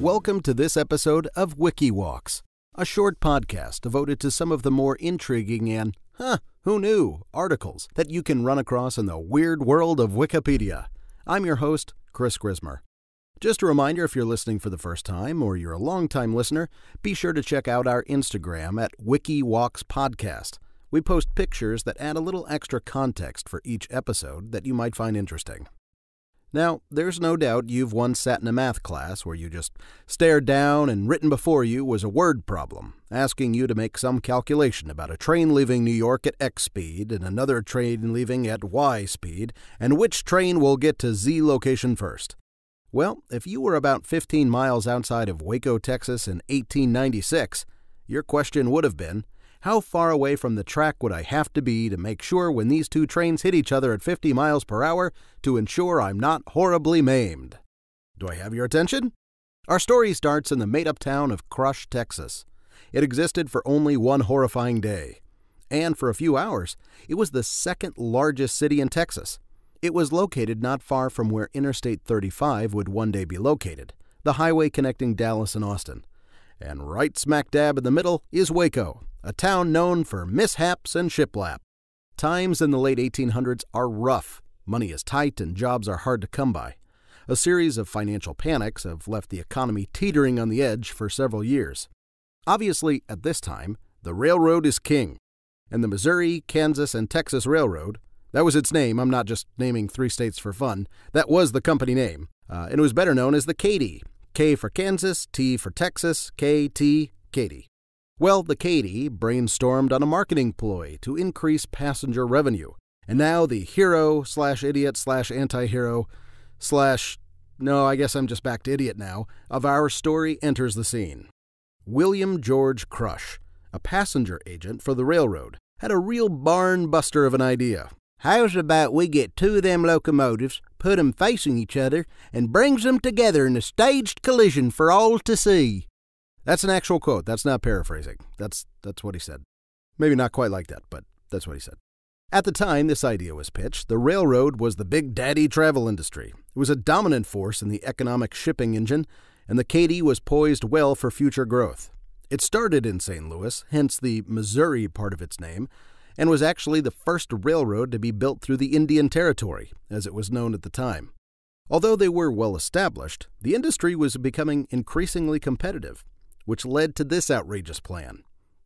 Welcome to this episode of Wiki Walks, a short podcast devoted to some of the more intriguing and, who knew, articles that you can run across in the weird world of Wikipedia. I'm your host, Chris Grismer. Just a reminder, if you're listening for the first time or you're a long-time listener, be sure to check out our Instagram at Wiki Walks Podcast. We post pictures that add a little extra context for each episode that you might find interesting. Now, there's no doubt you've once sat in a math class where you just stared down and written before you was a word problem, asking you to make some calculation about a train leaving New York at X speed and another train leaving at Y speed, and which train will get to Z location first. Well, if you were about 15 miles outside of Waco, Texas in 1896, your question would have been, how far away from the track would I have to be to make sure when these two trains hit each other at 50 miles per hour to ensure I'm not horribly maimed? Do I have your attention? Our story starts in the made-up town of Crush, Texas. It existed for only one horrifying day. And for a few hours, it was the second largest city in Texas. It was located not far from where Interstate 35 would one day be located, the highway connecting Dallas and Austin. And right smack dab in the middle is Waco, a town known for mishaps and shiplap. Times in the late 1800s are rough. Money is tight and jobs are hard to come by. A series of financial panics have left the economy teetering on the edge for several years. Obviously, at this time, the railroad is king. And the Missouri, Kansas, and Texas Railroad, that was its name, I'm not just naming three states for fun, that was the company name, and it was better known as the Katy. K for Kansas, T for Texas, K-T, Katy. Well, the Katy brainstormed on a marketing ploy to increase passenger revenue. And now the hero/idiot/anti-hero/ no, I guess I'm just back to idiot now, of our story enters the scene. William George Crush, a passenger agent for the railroad, had a real barn buster of an idea. How's about we get two of them locomotives, put 'em facing each other, and brings 'em together in a staged collision for all to see? That's an actual quote. That's not paraphrasing. That's what he said. Maybe not quite like that, but that's what he said. At the time this idea was pitched, the railroad was the big daddy travel industry. It was a dominant force in the economic shipping engine, and the Katy was poised well for future growth. It started in St. Louis, hence the Missouri part of its name, and was actually the first railroad to be built through the Indian Territory, as it was known at the time. Although they were well established, the industry was becoming increasingly competitive, which led to this outrageous plan.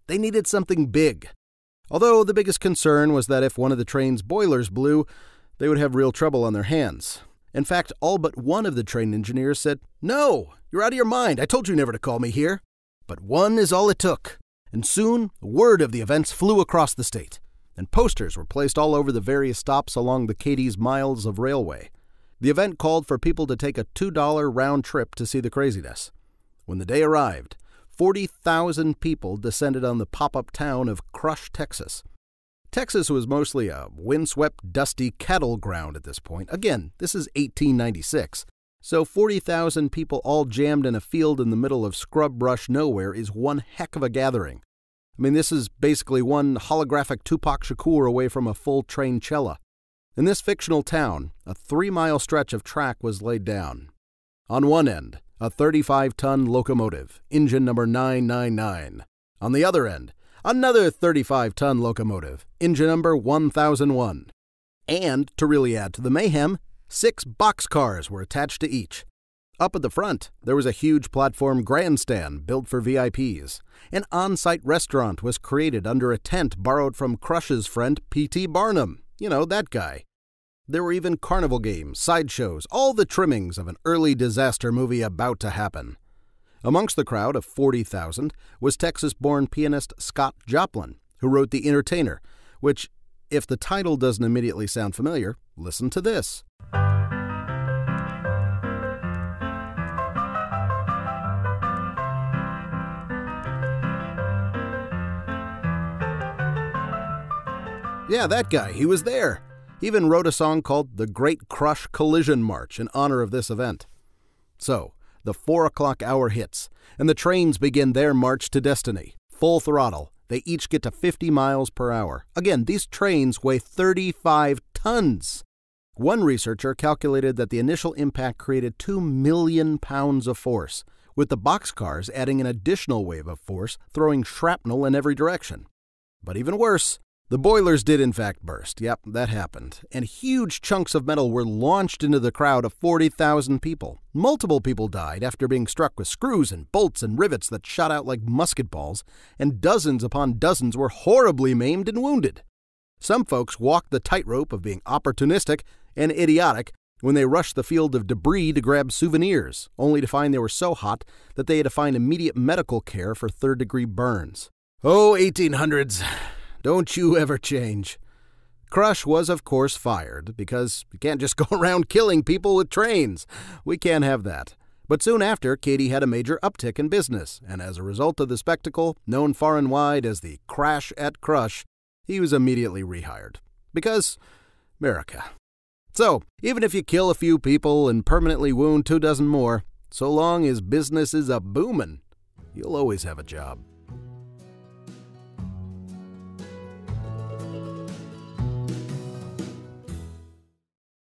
They needed something big. Although the biggest concern was that if one of the train's boilers blew, they would have real trouble on their hands. In fact, all but one of the train engineers said, "No, you're out of your mind. I told you never to call me here." But one is all it took. And soon, word of the events flew across the state, and posters were placed all over the various stops along the Katy's miles of railway. The event called for people to take a $2 round trip to see the craziness. When the day arrived, 40,000 people descended on the pop-up town of Crush, Texas. Texas was mostly a windswept, dusty cattle ground at this point. Again, this is 1896. So 40,000 people all jammed in a field in the middle of scrub brush nowhere is one heck of a gathering. I mean, this is basically one holographic Tupac Shakur away from a full Trainchella. In this fictional town, a 3-mile stretch of track was laid down. On one end, a 35-ton locomotive, engine number 999. On the other end, another 35-ton locomotive, engine number 1001. And, to really add to the mayhem, 6 boxcars were attached to each. Up at the front, there was a huge platform grandstand built for VIPs. An on-site restaurant was created under a tent borrowed from Crush's friend P.T. Barnum. You know, that guy. There were even carnival games, sideshows, all the trimmings of an early disaster movie about to happen. Amongst the crowd of 40,000 was Texas-born pianist Scott Joplin, who wrote The Entertainer, which, if the title doesn't immediately sound familiar, listen to this. Yeah, that guy, he was there. He even wrote a song called The Great Crush Collision March in honor of this event. So, the 4 o'clock hour hits, and the trains begin their march to destiny. Full throttle. They each get to 50 miles per hour. Again, these trains weigh 35 tons. One researcher calculated that the initial impact created 2 million pounds of force, with the boxcars adding an additional wave of force, throwing shrapnel in every direction. But even worse, the boilers did in fact burst. Yep, that happened. And huge chunks of metal were launched into the crowd of 40,000 people. Multiple people died after being struck with screws and bolts and rivets that shot out like musket balls, and dozens upon dozens were horribly maimed and wounded. Some folks walked the tightrope of being opportunistic and idiotic when they rushed the field of debris to grab souvenirs, only to find they were so hot that they had to find immediate medical care for third-degree burns. Oh, 1800s. Don't you ever change. Crush was, of course, fired, because you can't just go around killing people with trains. We can't have that. But soon after, Katy had a major uptick in business, and as a result of the spectacle, known far and wide as the Crash at Crush, he was immediately rehired. Because America. So, even if you kill a few people and permanently wound 24 more, so long as business is a-boomin', you'll always have a job.